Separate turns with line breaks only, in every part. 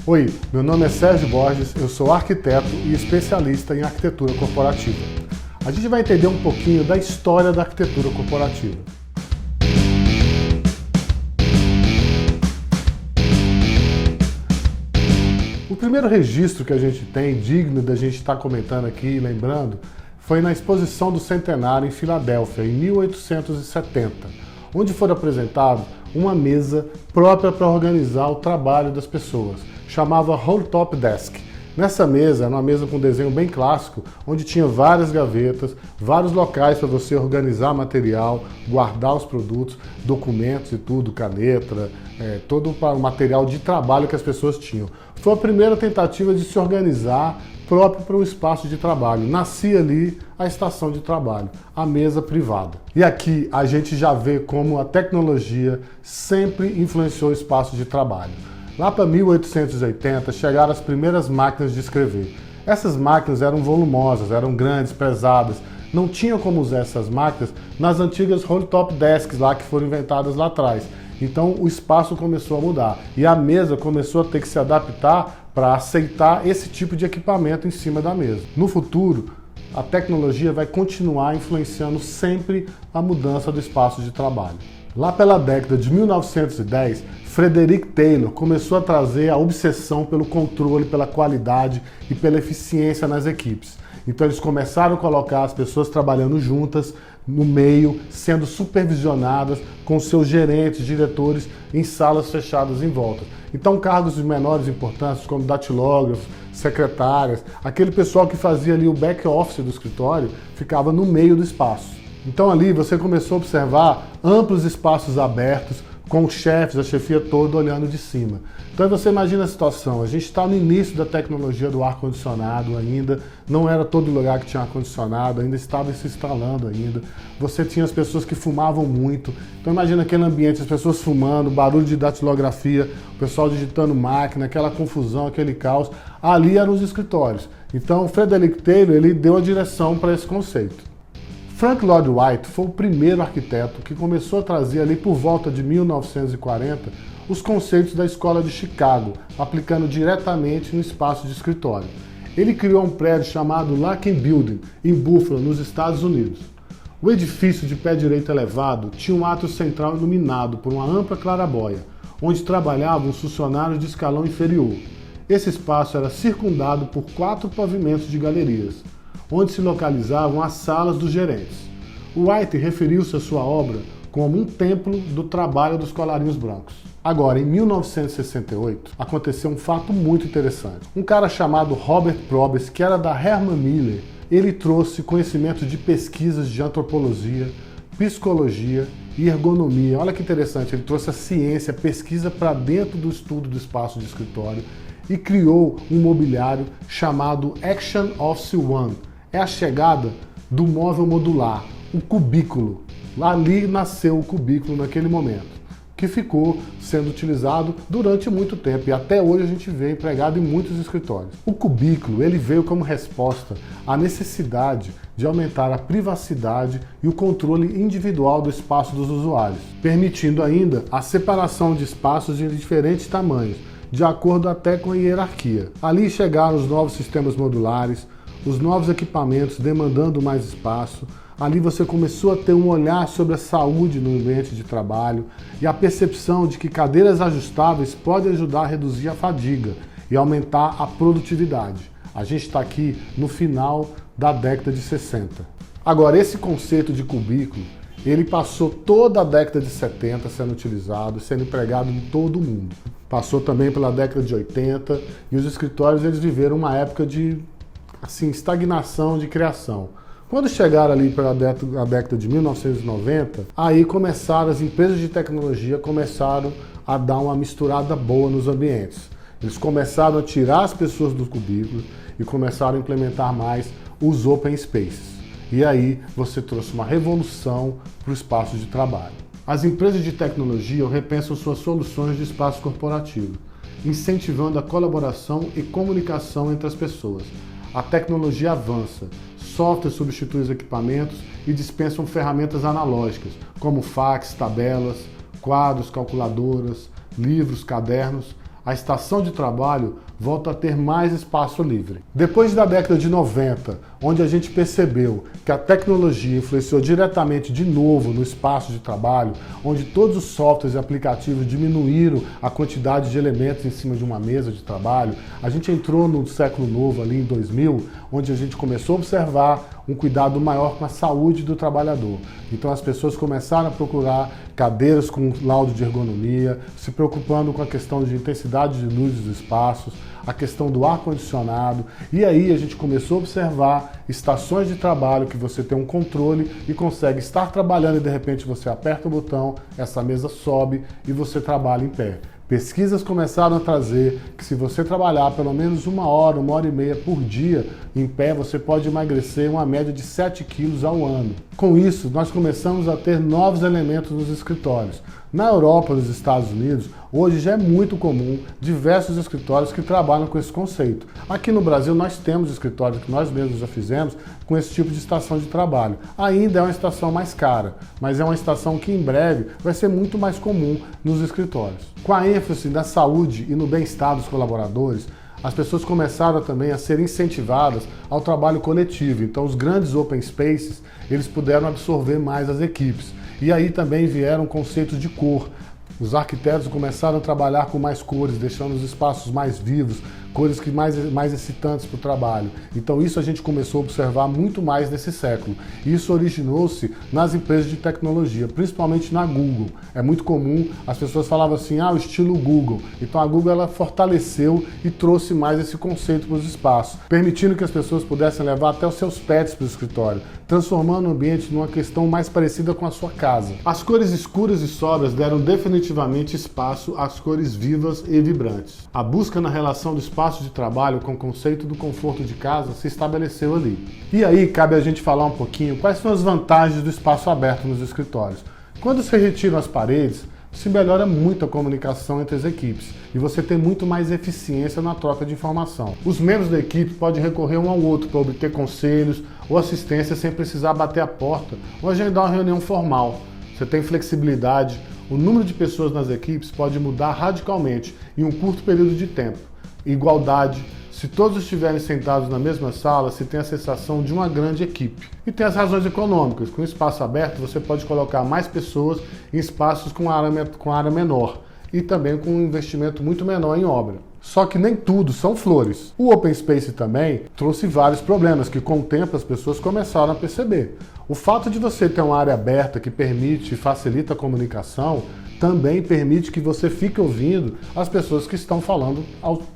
Oi, meu nome é Sérgio Borges, eu sou arquiteto e especialista em arquitetura corporativa. A gente vai entender um pouquinho da história da arquitetura corporativa. O primeiro registro que a gente tem, digno da gente estar comentando aqui, lembrando, foi na Exposição do Centenário em Filadélfia, em 1870, onde foi apresentado uma mesa própria para organizar o trabalho das pessoas. Chamava Roll-Top Desk. Nessa mesa, era uma mesa com desenho bem clássico, onde tinha várias gavetas, vários locais para você organizar material, guardar os produtos, documentos e tudo, caneta, todo o material de trabalho que as pessoas tinham. Foi a primeira tentativa de se organizar próprio para o espaço de trabalho. Nascia ali a estação de trabalho, a mesa privada. E aqui a gente já vê como a tecnologia sempre influenciou o espaço de trabalho. Lá para 1880 chegaram as primeiras máquinas de escrever. Essas máquinas eram volumosas, eram grandes, pesadas. Não tinham como usar essas máquinas nas antigas roll-top desks lá que foram inventadas lá atrás. Então o espaço começou a mudar e a mesa começou a ter que se adaptar para aceitar esse tipo de equipamento em cima da mesa. No futuro, a tecnologia vai continuar influenciando sempre a mudança do espaço de trabalho. Lá pela década de 1910, Frederick Taylor começou a trazer a obsessão pelo controle, pela qualidade e pela eficiência nas equipes. Então eles começaram a colocar as pessoas trabalhando juntas, no meio, sendo supervisionadas com seus gerentes, diretores, em salas fechadas em volta. Então cargos de menores importâncias, como datilógrafos, secretárias, aquele pessoal que fazia ali o back-office do escritório, ficava no meio do espaço. Então ali você começou a observar amplos espaços abertos, com os chefes, a chefia toda olhando de cima. Então você imagina a situação, a gente está no início da tecnologia do ar-condicionado ainda, não era todo lugar que tinha ar-condicionado, ainda estava se instalando ainda. Você tinha as pessoas que fumavam muito, então imagina aquele ambiente, as pessoas fumando, barulho de datilografia, o pessoal digitando máquina, aquela confusão, aquele caos. Ali eram os escritórios. Então Frederick Taylor, ele deu a direção para esse conceito. Frank Lloyd Wright foi o primeiro arquiteto que começou a trazer ali por volta de 1940 os conceitos da Escola de Chicago, aplicando diretamente no espaço de escritório. Ele criou um prédio chamado Larkin Building, em Buffalo, nos Estados Unidos. O edifício de pé direito elevado tinha um átrio central iluminado por uma ampla clarabóia, onde trabalhavam os funcionários de escalão inferior. Esse espaço era circundado por 4 pavimentos de galerias, onde se localizavam as salas dos gerentes. O Wright referiu-se à sua obra como um templo do trabalho dos colarinhos brancos. Agora, em 1968, aconteceu um fato muito interessante. Um cara chamado Robert Probst, que era da Herman Miller, ele trouxe conhecimento de pesquisas de antropologia, psicologia e ergonomia. Olha que interessante, ele trouxe a ciência, a pesquisa para dentro do estudo do espaço de escritório e criou um mobiliário chamado Action Office One. É a chegada do móvel modular, o cubículo. Ali nasceu o cubículo naquele momento, que ficou sendo utilizado durante muito tempo e até hoje a gente vê empregado em muitos escritórios. O cubículo ele veio como resposta à necessidade de aumentar a privacidade e o controle individual do espaço dos usuários, permitindo ainda a separação de espaços de diferentes tamanhos, de acordo até com a hierarquia. Ali chegaram os novos sistemas modulares, os novos equipamentos demandando mais espaço. Ali você começou a ter um olhar sobre a saúde no ambiente de trabalho e a percepção de que cadeiras ajustáveis podem ajudar a reduzir a fadiga e aumentar a produtividade. A gente está aqui no final da década de 60. Agora, esse conceito de cubículo, ele passou toda a década de 70 sendo utilizado, sendo empregado em todo o mundo. Passou também pela década de 80 e os escritórios eles viveram uma época de estagnação de criação. Quando chegaram ali para a década de 1990, aí começaram, as empresas de tecnologia começaram a dar uma misturada boa nos ambientes. Eles começaram a tirar as pessoas dos cubículos e começaram a implementar mais os open spaces. E aí você trouxe uma revolução para o espaço de trabalho. As empresas de tecnologia repensam suas soluções de espaço corporativo, incentivando a colaboração e comunicação entre as pessoas. A tecnologia avança, software substitui os equipamentos e dispensam ferramentas analógicas, como fax, tabelas, quadros, calculadoras, livros, cadernos. a estação de trabalho volta a ter mais espaço livre. Depois da década de 90, onde a gente percebeu que a tecnologia influenciou diretamente de novo no espaço de trabalho, onde todos os softwares e aplicativos diminuíram a quantidade de elementos em cima de uma mesa de trabalho, a gente entrou no século novo ali em 2000, onde a gente começou a observar um cuidado maior com a saúde do trabalhador. Então as pessoas começaram a procurar cadeiras com laudo de ergonomia, se preocupando com a questão de intensidade de luz dos espaços, a questão do ar-condicionado, e aí a gente começou a observar estações de trabalho que você tem um controle e consegue estar trabalhando e de repente você aperta o botão, essa mesa sobe e você trabalha em pé. Pesquisas começaram a trazer que se você trabalhar pelo menos 1 hora, 1 hora e meia por dia em pé, você pode emagrecer uma média de 7 quilos ao ano. Com isso, nós começamos a ter novos elementos nos escritórios. Na Europa, nos Estados Unidos, hoje já é muito comum diversos escritórios que trabalham com esse conceito. Aqui no Brasil nós temos escritórios que nós mesmos já fizemos com esse tipo de estação de trabalho. Ainda é uma estação mais cara, mas é uma estação que em breve vai ser muito mais comum nos escritórios. Com a ênfase na saúde e no bem-estar dos colaboradores, as pessoas começaram também a ser incentivadas ao trabalho coletivo. Então os grandes open spaces, eles puderam absorver mais as equipes. E aí também vieram conceitos de cor. Os arquitetos começaram a trabalhar com mais cores, deixando os espaços mais vivos, cores que mais excitantes para o trabalho. Então isso a gente começou a observar muito mais nesse século. Isso originou-se nas empresas de tecnologia, principalmente na Google. É muito comum, as pessoas falavam assim, o estilo Google. Então a Google ela fortaleceu e trouxe mais esse conceito para os espaços, permitindo que as pessoas pudessem levar até os seus pets para o escritório, transformando o ambiente numa questão mais parecida com a sua casa. As cores escuras e sóbrias deram definitivamente espaço às cores vivas e vibrantes. A busca na relação do espaço de trabalho com o conceito do conforto de casa se estabeleceu ali. E aí cabe a gente falar um pouquinho quais são as vantagens do espaço aberto nos escritórios. Quando se retiram as paredes, se melhora muito a comunicação entre as equipes e você tem muito mais eficiência na troca de informação. Os membros da equipe podem recorrer um ao outro para obter conselhos ou assistência sem precisar bater a porta ou agendar uma reunião formal. Você tem flexibilidade, o número de pessoas nas equipes pode mudar radicalmente em um curto período de tempo. Igualdade, se todos estiverem sentados na mesma sala, se tem a sensação de uma grande equipe. E tem as razões econômicas. Com espaço aberto, você pode colocar mais pessoas em espaços com área menor e também com um investimento muito menor em obra. Só que nem tudo são flores. O Open Space também trouxe vários problemas que com o tempo as pessoas começaram a perceber. O fato de você ter uma área aberta que permite e facilita a comunicação também permite que você fique ouvindo as pessoas que estão falando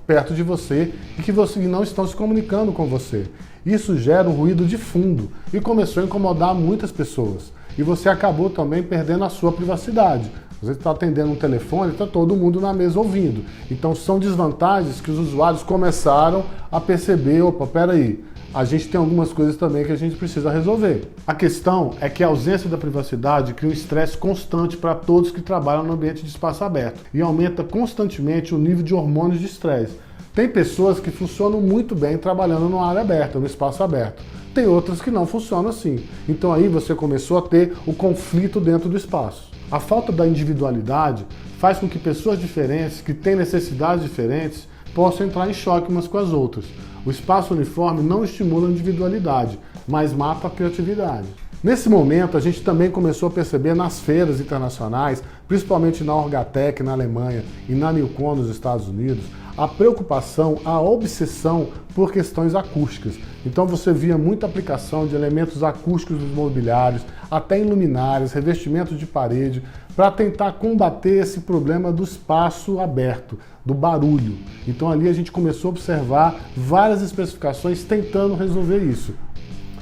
perto de você e que não estão se comunicando com você. Isso gera um ruído de fundo e começou a incomodar muitas pessoas. E você acabou também perdendo a sua privacidade. Você está atendendo um telefone, está todo mundo na mesa ouvindo. Então são desvantagens que os usuários começaram a perceber, opa, peraí, a gente tem algumas coisas também que a gente precisa resolver. A questão é que a ausência da privacidade cria um estresse constante para todos que trabalham no ambiente de espaço aberto e aumenta constantemente o nível de hormônios de estresse. Tem pessoas que funcionam muito bem trabalhando numa área aberta, no espaço aberto. Tem outras que não funcionam assim. Então aí você começou a ter o conflito dentro do espaço. A falta da individualidade faz com que pessoas diferentes, que têm necessidades diferentes, possam entrar em choque umas com as outras. O espaço uniforme não estimula a individualidade, mas mata a criatividade. Nesse momento, a gente também começou a perceber nas feiras internacionais, principalmente na Orgatec, na Alemanha, e na Newcon, nos Estados Unidos, a preocupação, a obsessão por questões acústicas. Então você via muita aplicação de elementos acústicos nos mobiliários, até em luminárias, revestimentos de parede, para tentar combater esse problema do espaço aberto, do barulho. Então ali a gente começou a observar várias especificações tentando resolver isso.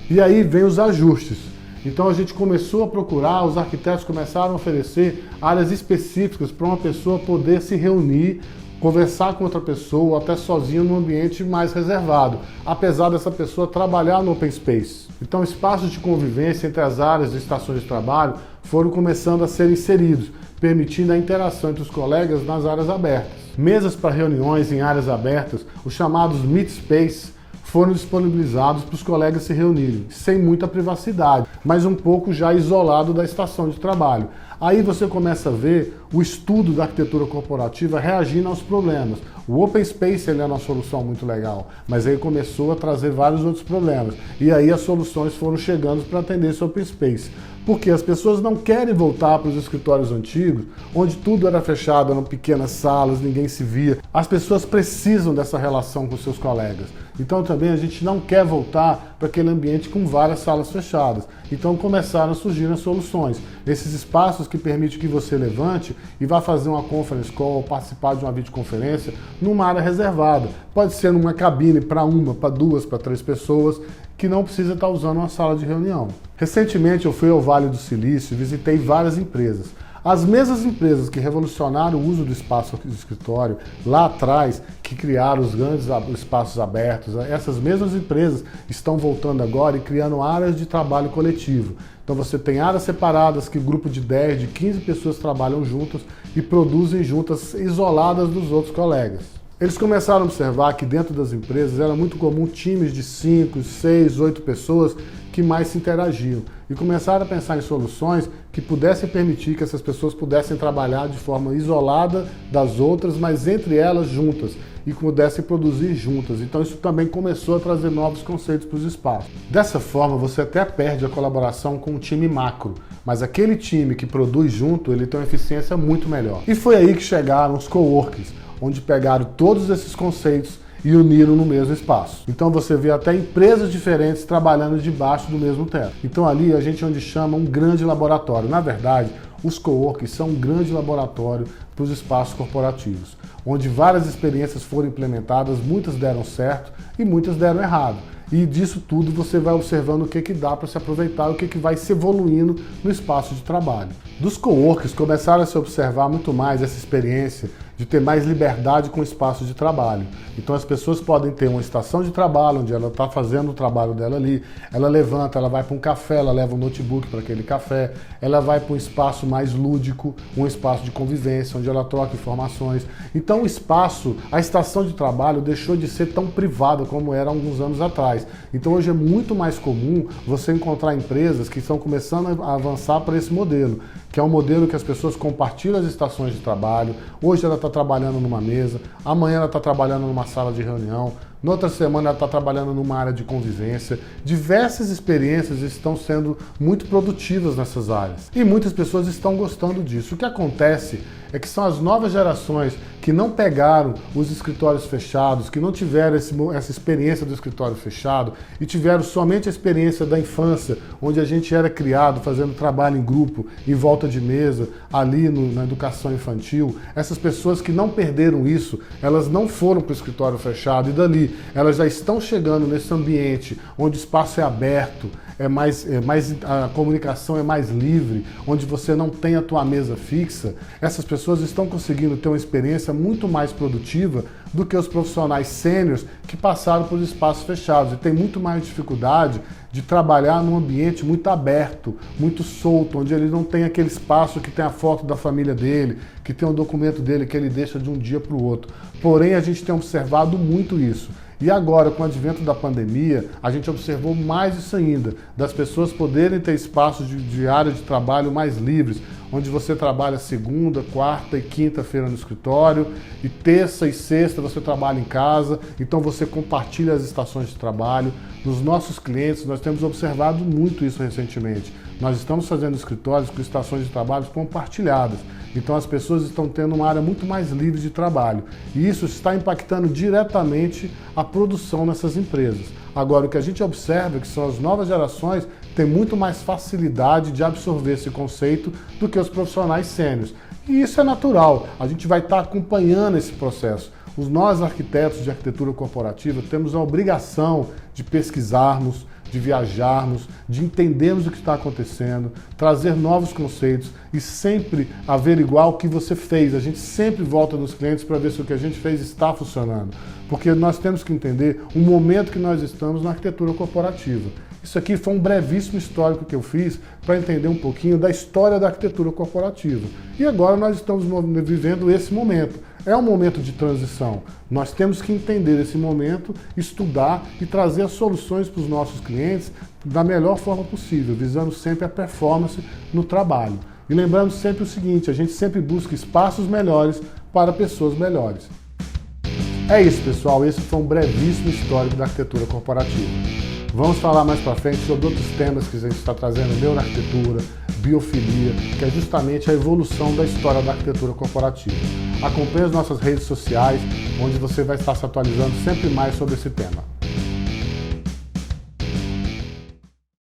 E aí vem os ajustes. Então a gente começou a procurar, os arquitetos começaram a oferecer áreas específicas para uma pessoa poder se reunir, conversar com outra pessoa, ou até sozinho num ambiente mais reservado, apesar dessa pessoa trabalhar no open space. Então espaços de convivência entre as áreas de estações de trabalho foram começando a ser inseridos, permitindo a interação entre os colegas nas áreas abertas. Mesas para reuniões em áreas abertas, os chamados meet space, foram disponibilizados para os colegas se reunirem, sem muita privacidade, mas um pouco já isolado da estação de trabalho. Aí você começa a ver o estudo da arquitetura corporativa reagindo aos problemas. O Open Space ele é uma solução muito legal, mas aí começou a trazer vários outros problemas. E aí as soluções foram chegando para atender esse Open Space. Porque as pessoas não querem voltar para os escritórios antigos, onde tudo era fechado, eram pequenas salas, ninguém se via. As pessoas precisam dessa relação com seus colegas. Então também a gente não quer voltar para aquele ambiente com várias salas fechadas. Então começaram a surgir as soluções. Esses espaços que permitem que você levante e vá fazer uma conference call ou participar de uma videoconferência numa área reservada. Pode ser numa cabine para uma, para duas, para três pessoas, que não precisa estar usando uma sala de reunião. Recentemente eu fui ao Vale do Silício e visitei várias empresas. As mesmas empresas que revolucionaram o uso do espaço de escritório lá atrás, que criaram os grandes espaços abertos, essas mesmas empresas estão voltando agora e criando áreas de trabalho coletivo. Então você tem áreas separadas que grupo de 10, de 15 pessoas trabalham juntas e produzem juntas, isoladas dos outros colegas. Eles começaram a observar que dentro das empresas era muito comum times de 5, 6, 8 pessoas que mais se interagiam. E começaram a pensar em soluções que pudessem permitir que essas pessoas pudessem trabalhar de forma isolada das outras, mas entre elas juntas, e pudessem produzir juntas. Então isso também começou a trazer novos conceitos para os espaços. Dessa forma, você até perde a colaboração com o time macro, mas aquele time que produz junto, ele tem uma eficiência muito melhor. E foi aí que chegaram os coworkings, onde pegaram todos esses conceitos e uniram no mesmo espaço. Então você vê até empresas diferentes trabalhando debaixo do mesmo teto. Então ali a gente onde chama um grande laboratório. Na verdade, os coworkings são um grande laboratório para os espaços corporativos, onde várias experiências foram implementadas, muitas deram certo e muitas deram errado. E disso tudo você vai observando o que dá para se aproveitar e o que vai se evoluindo no espaço de trabalho. Dos coworkings começaram a se observar muito mais essa experiência de ter mais liberdade com o espaço de trabalho. Então as pessoas podem ter uma estação de trabalho, onde ela está fazendo o trabalho dela ali, ela levanta, ela vai para um café, ela leva um notebook para aquele café, ela vai para um espaço mais lúdico, um espaço de convivência, onde ela troca informações. Então o espaço, a estação de trabalho deixou de ser tão privada como era há alguns anos atrás. Então hoje é muito mais comum você encontrar empresas que estão começando a avançar para esse modelo, que é um modelo que as pessoas compartilham as estações de trabalho. Hoje ela está trabalhando numa mesa, amanhã ela está trabalhando numa sala de reunião, na outra semana ela está trabalhando numa área de convivência. Diversas experiências estão sendo muito produtivas nessas áreas. E muitas pessoas estão gostando disso. O que acontece é que são as novas gerações que não pegaram os escritórios fechados, que não tiveram essa experiência do escritório fechado e tiveram somente a experiência da infância, onde a gente era criado fazendo trabalho em grupo, em volta de mesa, ali na educação infantil. Essas pessoas que não perderam isso, elas não foram para o escritório fechado e dali elas já estão chegando nesse ambiente onde o espaço é aberto, a comunicação é mais livre, onde você não tem a tua mesa fixa. Essas pessoas estão conseguindo ter uma experiência muito mais produtiva do que os profissionais sêniores que passaram por espaços fechados e tem muito mais dificuldade de trabalhar num ambiente muito aberto, muito solto, onde ele não tem aquele espaço que tem a foto da família dele, que tem o documento dele que ele deixa de um dia para o outro. Porém, a gente tem observado muito isso. E agora, com o advento da pandemia, a gente observou mais isso ainda, das pessoas poderem ter espaços de área de trabalho mais livres, onde você trabalha segunda, quarta e quinta-feira no escritório, e terça e sexta você trabalha em casa, então você compartilha as estações de trabalho. Nos nossos clientes, nós temos observado muito isso recentemente. Nós estamos fazendo escritórios com estações de trabalho compartilhadas. Então as pessoas estão tendo uma área muito mais livre de trabalho. E isso está impactando diretamente a produção nessas empresas. Agora, o que a gente observa é que são as novas gerações que têm muito mais facilidade de absorver esse conceito do que os profissionais sêniores. E isso é natural, a gente vai estar acompanhando esse processo. Nós, arquitetos de arquitetura corporativa, temos a obrigação de pesquisarmos, de viajarmos, de entendermos o que está acontecendo, trazer novos conceitos e sempre averiguar o que você fez. A gente sempre volta nos clientes para ver se o que a gente fez está funcionando. Porque nós temos que entender o momento que nós estamos na arquitetura corporativa. Isso aqui foi um brevíssimo histórico que eu fiz para entender um pouquinho da história da arquitetura corporativa. E agora nós estamos vivendo esse momento. É um momento de transição. Nós temos que entender esse momento, estudar e trazer as soluções para os nossos clientes da melhor forma possível, visando sempre a performance no trabalho. E lembrando sempre o seguinte, a gente sempre busca espaços melhores para pessoas melhores. É isso, pessoal, esse foi um brevíssimo histórico da arquitetura corporativa. Vamos falar mais para frente sobre outros temas que a gente está trazendo, neuroarquitetura, biofilia, que é justamente a evolução da história da arquitetura corporativa. Acompanhe as nossas redes sociais, onde você vai estar se atualizando sempre mais sobre esse tema.